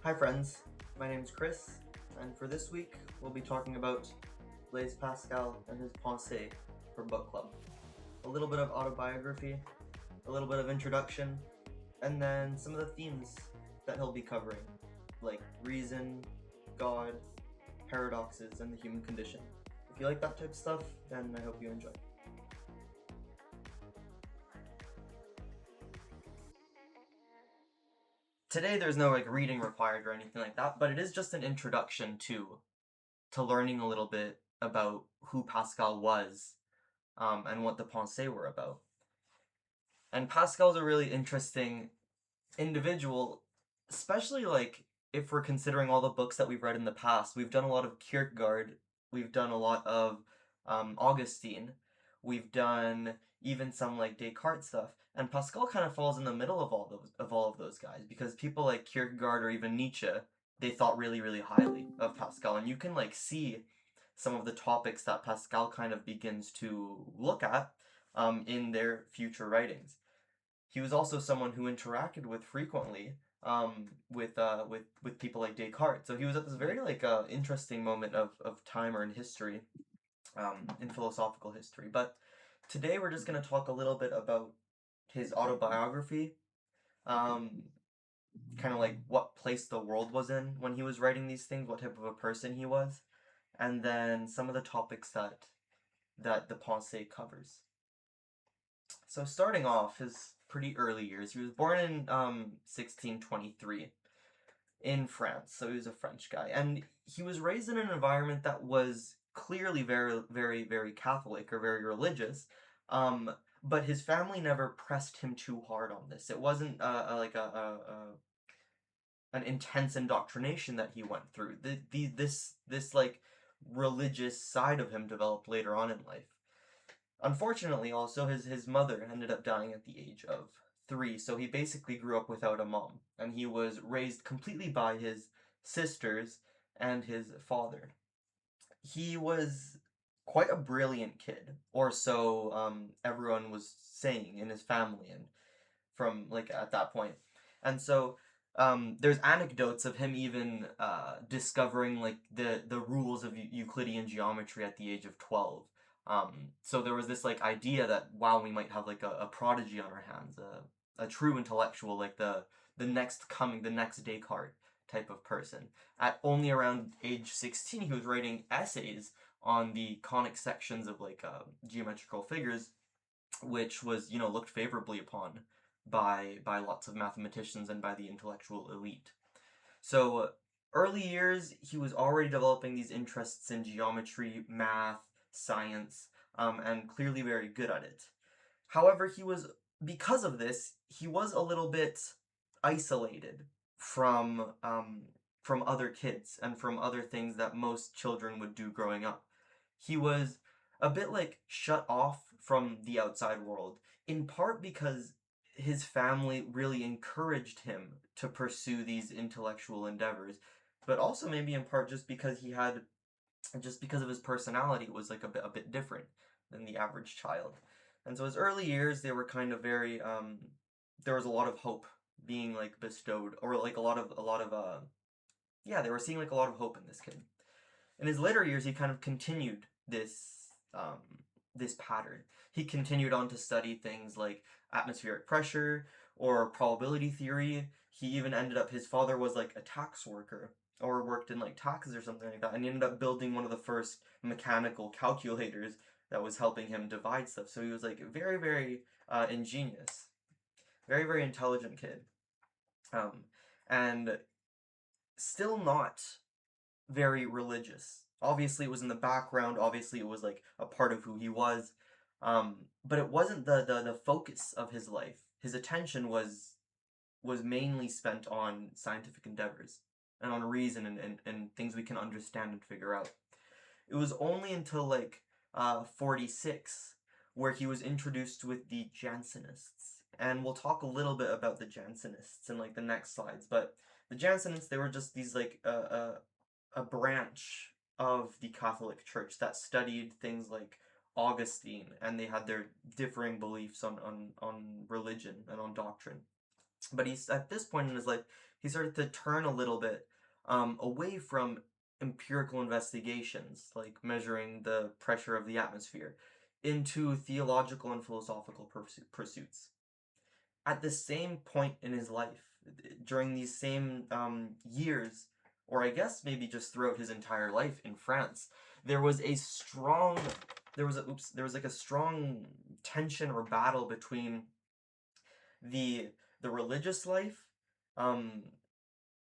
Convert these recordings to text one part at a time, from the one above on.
Hi friends, my name is Chris, and for this week we'll be talking about Blaise Pascal and his Pensées for book club. A little bit of autobiography, a little bit of introduction, and then some of the themes that he'll be covering, like reason, God, paradoxes, and the human condition. If you like that type of stuff, then I hope you enjoy. Today there's no reading required or anything like that, but it is just an introduction to learning a little bit about who Pascal was, and what the Pensées were about. And Pascal's a really interesting individual, especially if we're considering all the books that we've read in the past. We've done a lot of Kierkegaard, we've done a lot of Augustine, we've done even some Descartes stuff, and Pascal kind of falls in the middle of all of those guys, because people like Kierkegaard or even Nietzsche, they thought really, really highly of Pascal, and you can see some of the topics that Pascal kind of begins to look at in their future writings. He was also someone who interacted with frequently with people like Descartes. So he was at this very interesting moment of time or in history, in philosophical history. But today we're just going to talk a little bit about his autobiography, kind of what place the world was in when he was writing these things, what type of a person he was, and then some of the topics that the Pensées covers. So starting off his pretty early years, he was born in 1623 in France, so he was a French guy, and he was raised in an environment that was clearly very, very, very Catholic or very religious, but his family never pressed him too hard on this. It wasn't an intense indoctrination that he went through. This religious side of him developed later on in life. Unfortunately, also, his mother ended up dying at the age of 3, so he basically grew up without a mom, and he was raised completely by his sisters and his father. He was quite a brilliant kid, or so everyone was saying in his family and from at that point. And so there's anecdotes of him even discovering the rules of Euclidean geometry at the age of 12. So there was this idea that, wow, we might have a prodigy on our hands, a true intellectual, the next Descartes type of person. At only around age 16, he was writing essays on the conic sections of geometrical figures, which was looked favorably upon by lots of mathematicians and by the intellectual elite. So early years, he was already developing these interests in geometry, math, science, and clearly very good at it. However, because of this, he was a little bit isolated from other kids and from other things that most children would do growing up. He was a bit shut off from the outside world, in part because his family really encouraged him to pursue these intellectual endeavors, but also maybe in part just because of his personality was a bit different than the average child. And so his early years, they were kind of very there was a lot of hope being bestowed, or they were seeing a lot of hope in this kid. In his later years, he kind of continued this pattern. He continued on to study things like atmospheric pressure or probability theory. He even ended up, his father was a tax worker, or worked in taxes or something like that, and he ended up building one of the first mechanical calculators that was helping him divide stuff. So he was very, very ingenious, very, very intelligent kid, and still not very religious. Obviously, it was in the background. Obviously, it was a part of who he was, but it wasn't the focus of his life. His attention was mainly spent on scientific endeavors and on reason and things we can understand and figure out. It was only until 46 where he was introduced with the Jansenists. And we'll talk a little bit about the Jansenists in the next slides. But the Jansenists, they were just these a branch of the Catholic Church that studied things like Augustine, and they had their differing beliefs on religion and on doctrine. But at this point in his life, he started to turn a little bit away from empirical investigations, like measuring the pressure of the atmosphere, into theological and philosophical pursuits. At the same point in his life, during these same years, or I guess maybe just throughout his entire life in France, there was a strong, there was like a strong tension or battle between the religious life, um,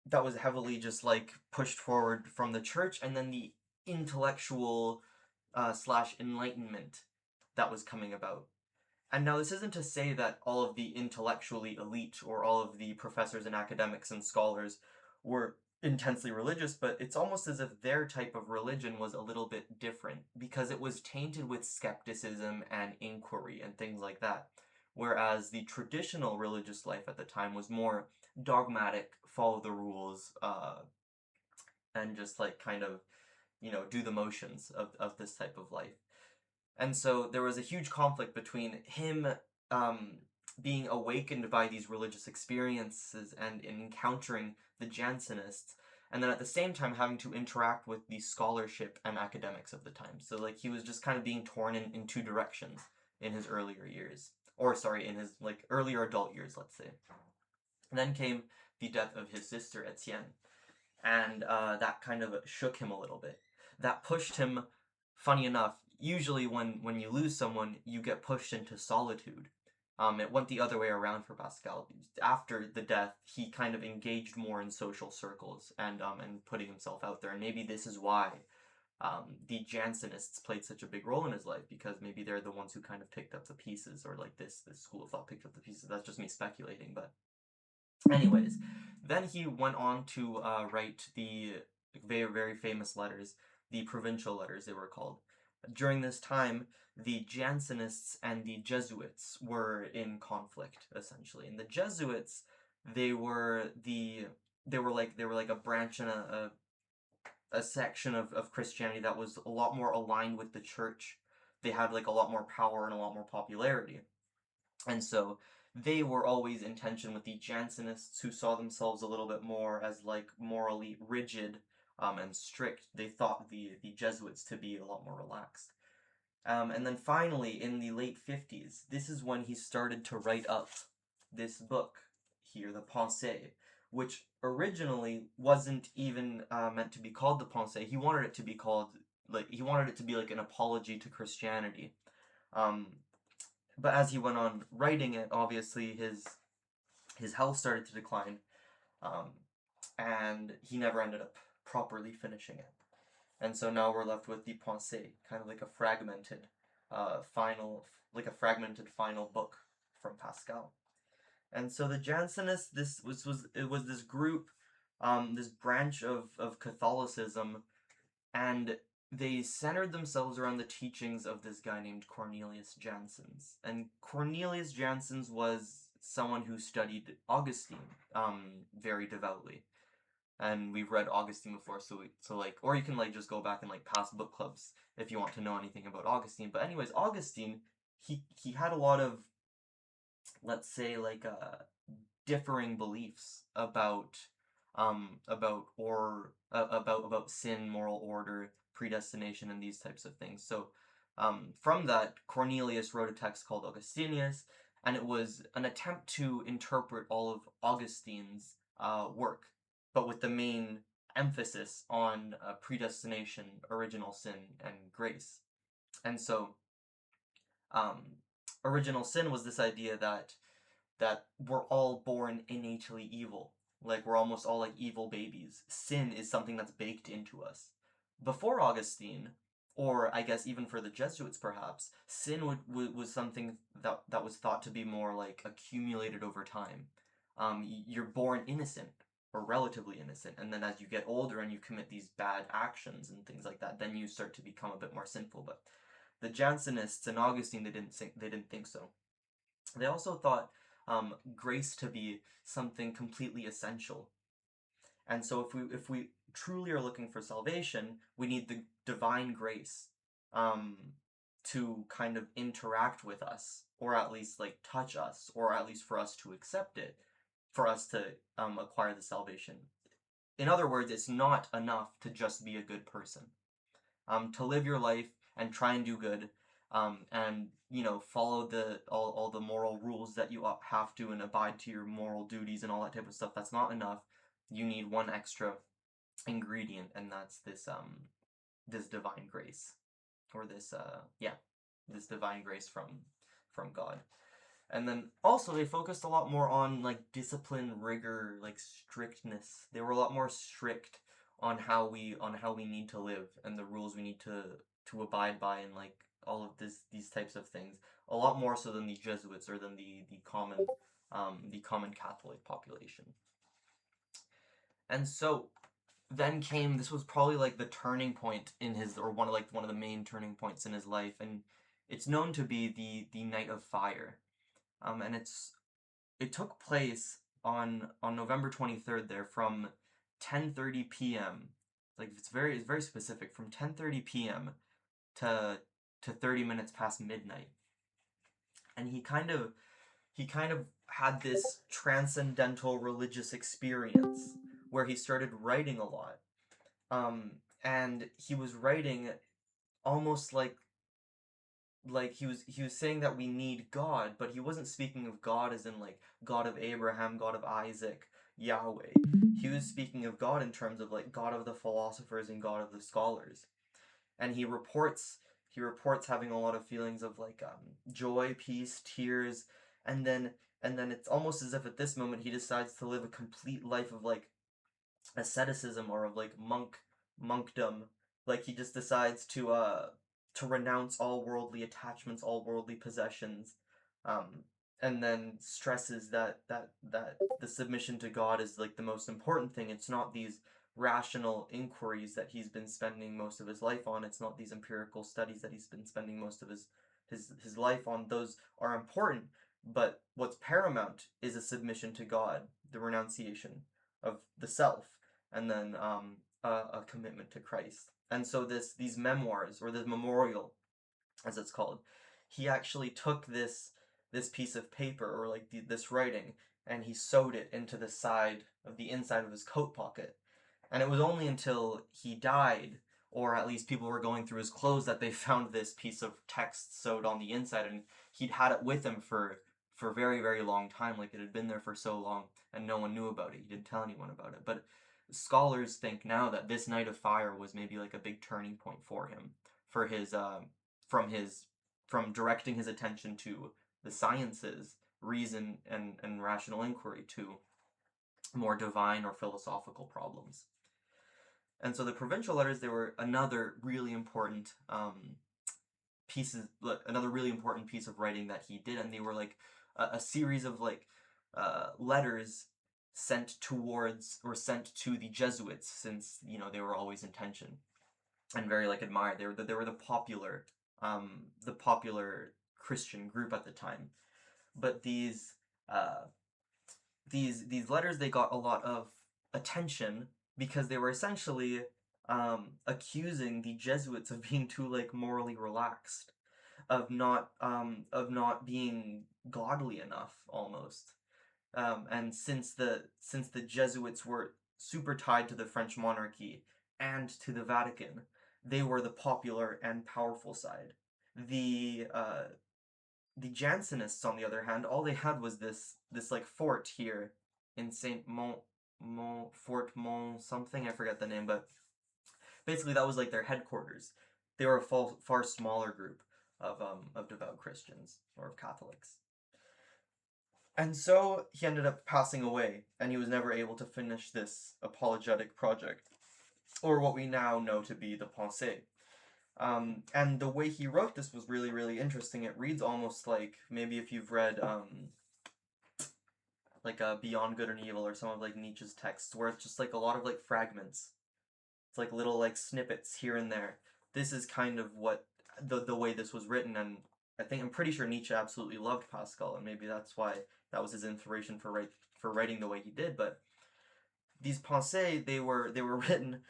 that was heavily just like pushed forward from the church, and then the intellectual slash enlightenment that was coming about. And now this isn't to say that all of the intellectually elite or all of the professors and academics and scholars were intensely religious, but it's almost as if their type of religion was a little bit different because it was tainted with skepticism and inquiry and things like that. Whereas the traditional religious life at the time was more dogmatic, follow the rules, and just like kind of, do the motions of this type of life. And so there was a huge conflict between him um, being awakened by these religious experiences and encountering the Jansenists, and then at the same time having to interact with the scholarship and academics of the time. So like he was just kind of being torn in two directions in his earlier years. Or sorry, in his like earlier adult years, let's say. And then came the death of his sister Etienne, and that kind of shook him a little bit. That pushed him, funny enough, usually when you lose someone, you get pushed into solitude. It went the other way around for Pascal. After the death, he kind of engaged more in social circles and putting himself out there. And maybe this is why the Jansenists played such a big role in his life, because maybe they're the ones who kind of picked up the pieces, or like this school of thought picked up the pieces. That's just me speculating, but anyways, then he went on to write the very, very famous letters, the provincial letters they were called. During this time, the Jansenists and the Jesuits were in conflict, essentially. And the Jesuits, they were the they were like a branch and a section of Christianity that was a lot more aligned with the church. They had like a lot more power and a lot more popularity. And so they were always in tension with the Jansenists, who saw themselves a little bit more as like morally rigid and strict. They thought the Jesuits to be a lot more relaxed. And then finally, in the late 50s, this is when he started to write up this book here, the Pensées, which originally wasn't even meant to be called the Pensées. He wanted it to be called, like, he wanted it to be like an apology to Christianity. Um, but as he went on writing it, obviously his health started to decline, um, and he never ended up properly finishing it. And so now we're left with the Pensées, kind of like a fragmented final book from Pascal. And so the Jansenists, it was this group, this branch of Catholicism, and they centered themselves around the teachings of this guy named Cornelius Janssens. And Cornelius Janssens was someone who studied Augustine very devoutly. And we've read Augustine before, so like, or you can like just go back and like past book clubs if you want to know anything about Augustine. But anyways, Augustine, he had a lot of, let's say, like differing beliefs about sin, moral order, predestination, and these types of things. So from that, Cornelius wrote a text called Augustinius, and it was an attempt to interpret all of Augustine's work, but with the main emphasis on predestination, original sin, and grace. And so, um, original sin was this idea that we're all born innately evil. Like, we're almost all like evil babies. Sin is something that's baked into us. Before Augustine, or I guess even for the Jesuits perhaps, sin was something that was thought to be more like accumulated over time. You're born innocent, or relatively innocent, and then as you get older and you commit these bad actions and things like that, then you start to become a bit more sinful. But the Jansenists and Augustine, they didn't think so. They also thought grace to be something completely essential. And so if we truly are looking for salvation, we need the divine grace um, to kind of interact with us, or at least like touch us, or at least for us to accept it. for us to acquire the salvation. In other words, it's not enough to just be a good person. To live your life and try and do good, and follow all the moral rules that you have to, and abide to your moral duties and all that type of stuff. That's not enough. You need one extra ingredient, and that's this divine grace, or this divine grace from God. And then also they focused a lot more on like discipline, rigor, like strictness. They were a lot more strict on how we need to live and the rules we need to abide by, and like all of these types of things. A lot more so than the Jesuits, or than the common Catholic population. And so then came, this was probably like the turning point in his, or one of the main turning points in his life, and it's known to be the Night of Fire. And it took place on November 23rd there, from 10:30 p.m. Like it's very specific, from 10:30 p.m. to 30 minutes past midnight. And he kind of had this transcendental religious experience where he started writing a lot. And he was writing almost like he was saying that we need God, but he wasn't speaking of God as in like God of Abraham, God of Isaac, Yahweh. He was speaking of God in terms of like God of the philosophers and God of the scholars. And he reports having a lot of feelings of like joy, peace, tears, and then it's almost as if at this moment he decides to live a complete life of like asceticism, or of like monkdom. Like he just decides to renounce all worldly attachments, all worldly possessions, um, and then stresses that the submission to God is like the most important thing. It's not these rational inquiries that he's been spending most of his life on. It's not these empirical studies that he's been spending most of his life on. Those are important, but what's paramount is a submission to God, the renunciation of the self, and then a commitment to Christ. And so these memoirs, or this memorial, as it's called, he actually took this piece of paper, or like this writing, and he sewed it into the inside of his coat pocket. And it was only until he died, or at least people were going through his clothes, that they found this piece of text sewed on the inside, and he'd had it with him for a very, very long time. Like it had been there for so long, and no one knew about it. He didn't tell anyone about it. But scholars think now that this Night of Fire was maybe like a big turning point for him, for his from his from directing his attention to the sciences, reason, and rational inquiry, to more divine or philosophical problems. And so the provincial letters, they were another really important another really important piece of writing that he did, and they were like a series of like letters sent sent to the Jesuits, since they were always in tension and very like admired. They were the popular Christian group at the time. But these letters, they got a lot of attention because they were essentially accusing the Jesuits of being too like morally relaxed, of not being godly enough, almost. And since the Jesuits were super tied to the French monarchy and to the Vatican, they were the popular and powerful side. The Jansenists, on the other hand, all they had was this like fort here in Saint Fort Mont something, I forget the name, but basically that was like their headquarters. They were a far smaller group of devout Christians, or of Catholics. And so he ended up passing away, and he was never able to finish this apologetic project, or what we now know to be the Pensées. And the way he wrote this was really, really interesting. It reads almost like, maybe if you've read like Beyond Good and Evil, or some of like Nietzsche's texts, where it's just like a lot of like fragments. It's like little like snippets here and there. This is kind of what the way this was written, and I'm pretty sure Nietzsche absolutely loved Pascal, and maybe that's why that was his inspiration for writing the way he did. But these Pensées, they were written.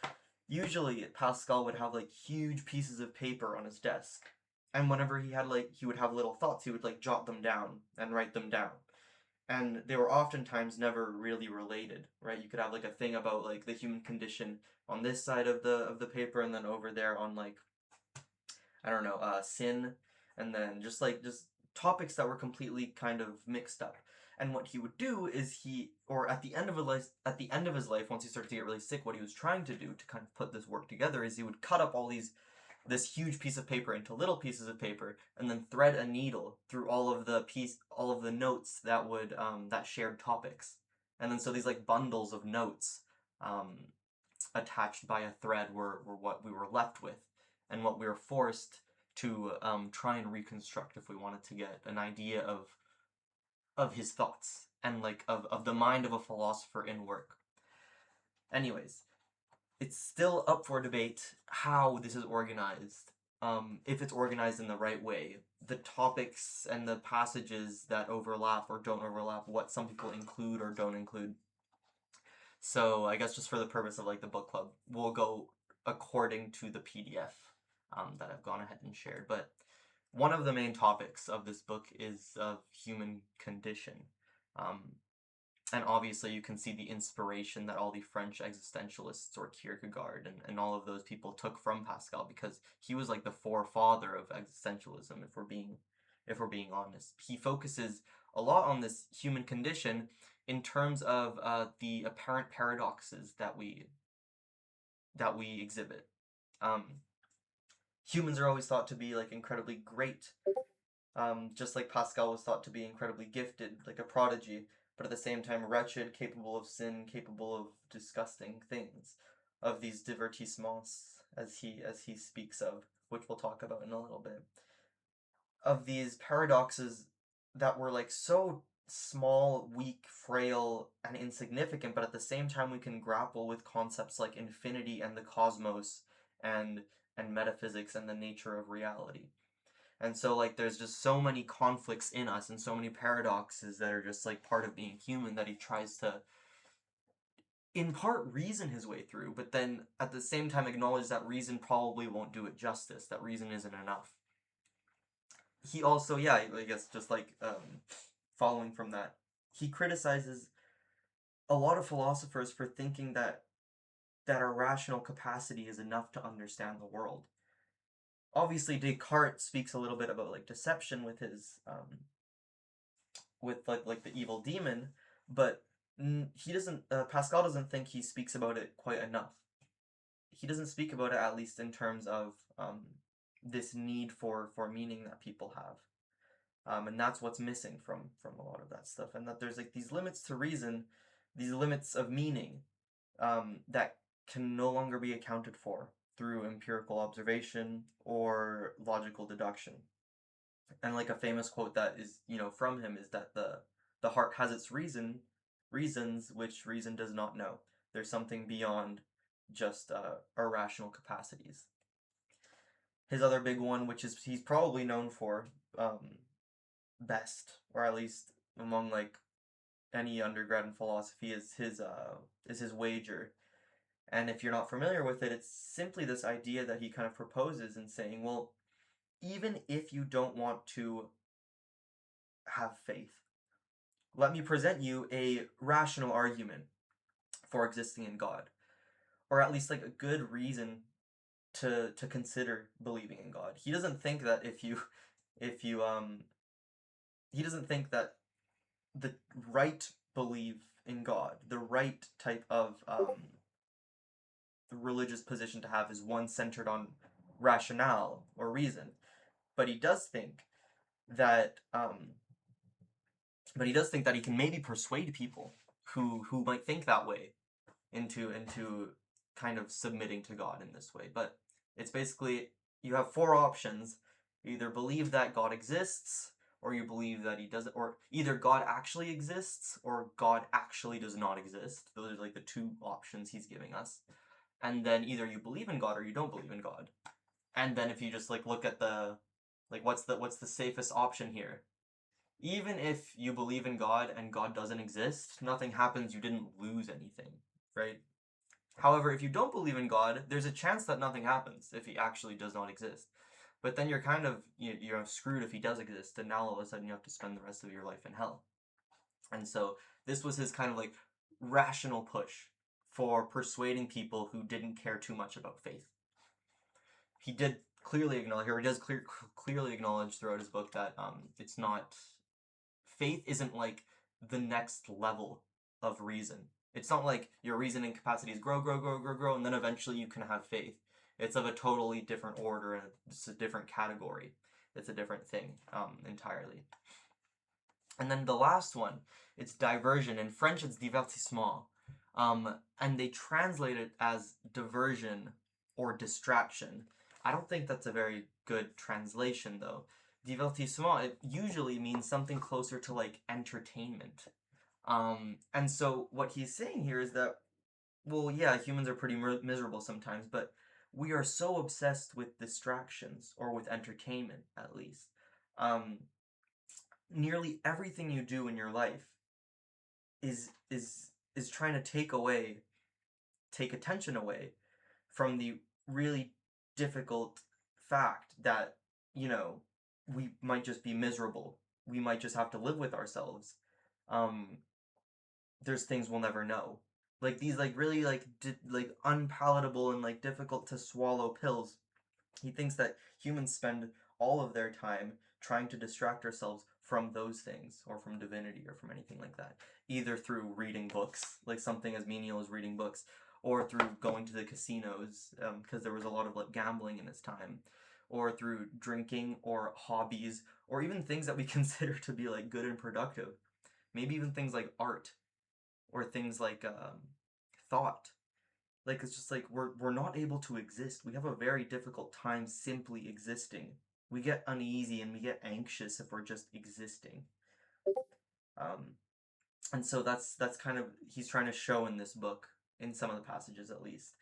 Usually Pascal would have like huge pieces of paper on his desk, and whenever he would have little thoughts, he would like jot them down and write them down. and they were oftentimes never really related, right? You could have like a thing about like the human condition on this side of the paper, and then over there on like, I don't know, sin, and then just topics that were completely kind of mixed up. And what he would do is or at the end of his life, once he started to get really sick, what he was trying to do to kind of put this work together is he would cut up this huge piece of paper into little pieces of paper, and then thread a needle through all of the notes that shared topics, and then so these like bundles of notes, um, attached by a thread were what we were left with, and what we were forced to try and reconstruct if we wanted to get an idea of his thoughts and like of the mind of a philosopher in work. Anyways, it's still up for debate how this is organized, if it's organized in the right way. The topics and the passages that overlap or don't overlap, what some people include or don't include. So I guess just for the purpose of like the book club, we'll go according to the PDF that I've gone ahead and shared. But one of the main topics of this book is of human condition. Um, and obviously you can see the inspiration that all the French existentialists or Kierkegaard and all of those people took from Pascal, because he was like the forefather of existentialism, if we're being honest. He focuses a lot on this human condition in terms of the apparent paradoxes that we exhibit. Um, Humans are always thought to be like incredibly great, just like Pascal was thought to be incredibly gifted, like a prodigy, but at the same time wretched, capable of sin, capable of disgusting things, of these divertissements, as he speaks of, which we'll talk about in a little bit, of these paradoxes that were like so small, weak, frail, and insignificant, but at the same time we can grapple with concepts like infinity and the cosmos, and metaphysics and the nature of reality. And so like there's just so many conflicts in us and so many paradoxes that are just like part of being human, that he tries to in part reason his way through, but then at the same time acknowledge that reason probably won't do it justice, that reason isn't enough. He also, yeah, I guess just like following from that, he criticizes a lot of philosophers for thinking that our rational capacity is enough to understand the world. Obviously Descartes speaks a little bit about like deception with his with like the evil demon, but he doesn't. Pascal doesn't think he speaks about it quite enough. He doesn't speak about it, at least in terms of this need for meaning that people have, and that's what's missing from a lot of that stuff. And that there's like these limits to reason, these limits of meaning, that can no longer be accounted for through empirical observation or logical deduction. And like a famous quote that is, from him, is that the heart has its reasons which reason does not know. There's something beyond just our rational capacities. His other big one, which is he's probably known for best, or at least among like any undergrad in philosophy, is his wager. And if you're not familiar with it, it's simply this idea that he kind of proposes in saying, well, even if you don't want to have faith, let me present you a rational argument for existing in God, or at least like a good reason to consider believing in God. He doesn't think that if you he doesn't think that the right belief in God, the right type of religious position to have, is one centered on rationale or reason. But he does think that he can maybe persuade people who might think that way into kind of submitting to God in this way. But it's basically, you have four options. You either believe that God exists, or you believe that he doesn't, or either God actually exists or God actually does not exist. Those are like the two options he's giving us. And then either you believe in God or you don't believe in God. And then if you just like look at the like what's the safest option here? Even if you believe in God and God doesn't exist, nothing happens, you didn't lose anything, right? However, if you don't believe in God, there's a chance that nothing happens if he actually does not exist. But then you're kind of, you're screwed if he does exist, and now all of a sudden you have to spend the rest of your life in hell. And so this was his kind of like rational push for persuading people who didn't care too much about faith. He did clearly acknowledge, or he does clearly acknowledge throughout his book that it's not, faith isn't like the next level of reason. It's not like your reasoning capacities grow, and then eventually you can have faith. It's of a totally different order, and it's a different category. It's a different thing entirely. And then the last one, it's diversion. In French, it's divertissement. And they translate it as diversion or distraction. I don't think that's a very good translation, though. Divertissement, it usually means something closer to like entertainment. And so what he's saying here is that, well, yeah, humans are pretty miserable sometimes, but we are so obsessed with distractions, or with entertainment at least. Um, Nearly everything you do in your life is trying to take attention away from the really difficult fact that, you know, we might just be miserable. We might just have to live with ourselves. Um, there's things we'll never know. Like these like really like unpalatable and like difficult to swallow pills. He thinks that humans spend all of their time trying to distract ourselves from those things, or from divinity, or from anything like that. Either through reading books, like something as menial as reading books, or through going to the casinos, because there was a lot of like gambling in his time, or through drinking, or hobbies, or even things that we consider to be like good and productive. Maybe even things like art, or things like thought. Like it's just like we're not able to exist. We have a very difficult time simply existing. We get uneasy and we get anxious if we're just existing. Um, and so that's kind of, he's trying to show in this book, in some of the passages at least,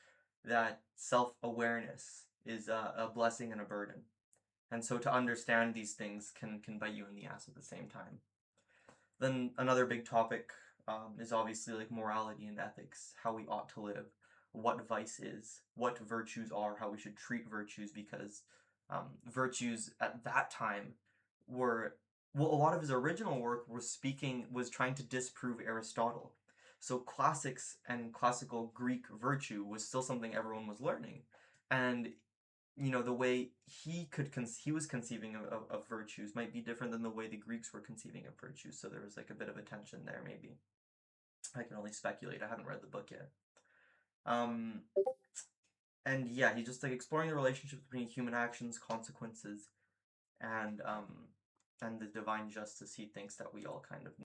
that self-awareness is a blessing and a burden. And so to understand these things can bite you in the ass at the same time. Then another big topic is obviously like morality and ethics, how we ought to live, what vice is, what virtues are, how we should treat virtues, because virtues at that time were, well, a lot of his original work was trying to disprove Aristotle. So classics and classical Greek virtue was still something everyone was learning. And the way he was conceiving of virtues might be different than the way the Greeks were conceiving of virtues. So there was like a bit of a tension there, maybe. I can only speculate. I haven't read the book yet. Um, and yeah, he's just like exploring the relationship between human actions, consequences, and the divine justice he thinks that we all kind of